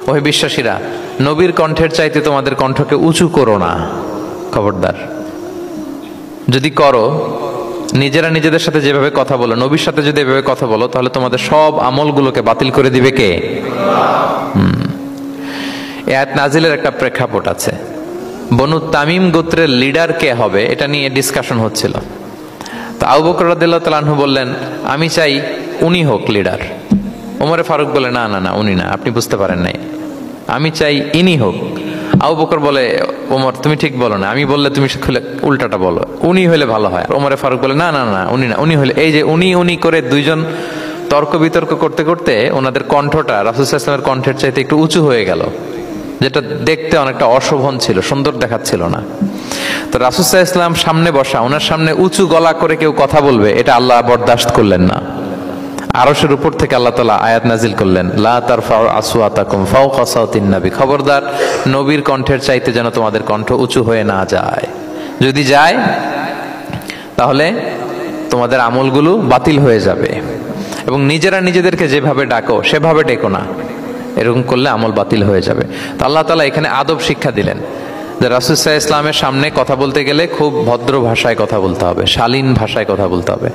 ওহে বিশ্বাসীরা, নবীর কণ্ঠের চাইতে তোমাদের কণ্ঠকে উঁচু করো না, খবরদার। যদি করো, নিজেরা নিজেদের সাথে যেভাবে কথা বলো, নবীর সাথে যদি এভাবে কথা বলো, তাহলে তোমাদের সব আমলগুলোকে বাতিল করে দিবে কে? এই আয়াত নাজিলের একটা প্রেক্ষাপট আছে। বনু তামিম গোত্রের লিডার কে হবে এটা নিয়ে ডিসকাশন হচ্ছিল। তো আবু বকর রাদিয়াল্লাহু তাআলা আনহু বললেন, আমি চাই উনি হোক লিডার। ওমরে ফারুক বলে, না না না, উনি না, আপনি বুঝতে পারেন নাই, আমি চাই ইনি হোক। আবু বকর বলে, ওমর তুমি ঠিক বলো না, আমি বললে তুমি উল্টাটা বলো, উনি হইলে ভালো হয়। ওমরে ফারুক বলে, না না না, উনি না, উনি হইলে। এই যে উনি উনি করে দুইজন তর্ক বিতর্ক করতে করতে ওনাদের কণ্ঠটা রাসূল সাল্লাল্লাহু আলাইহি ওয়াসাল্লামের কণ্ঠের চাইতে একটু উঁচু হয়ে গেল, যেটা দেখতে অনেকটা অশোভন ছিল, সুন্দর দেখাচ্ছিল না। তো রাসূল সাল্লাল্লাহু আলাইহি ওয়াসাল্লাম সামনে বসা, ওনার সামনে উঁচু গলা করে কেউ কথা বলবে, এটা আল্লাহ বরদাস্ত করলেন না। আরশের উপর থেকে আল্লাহ তাআলা আয়াত নাজিল করলেন, লা তারফাউ আসওয়াতাকুম ফাওকা সাওতিন নবী, খবরদার নবীর কণ্ঠের চাইতে যেন তোমাদের কণ্ঠ উঁচু হয়ে না যায়। যদি যায় তাহলে তোমাদের আমলগুলো বাতিল হয়ে যাবে। এবং নিজেরা নিজেদেরকে যেভাবে ডাকো সেভাবে ডেকো না, এরকম করলে আমল বাতিল হয়ে যাবে। তো আল্লাহ তাআলা এখানে আদব শিক্ষা দিলেন যে রাসূল সাল্লাল্লাহু আলাইহি ওয়াসাল্লামের সামনে কথা বলতে গেলে খুব ভদ্র ভাষায় কথা বলতে হবে, শালীন ভাষায় কথা বলতে হবে।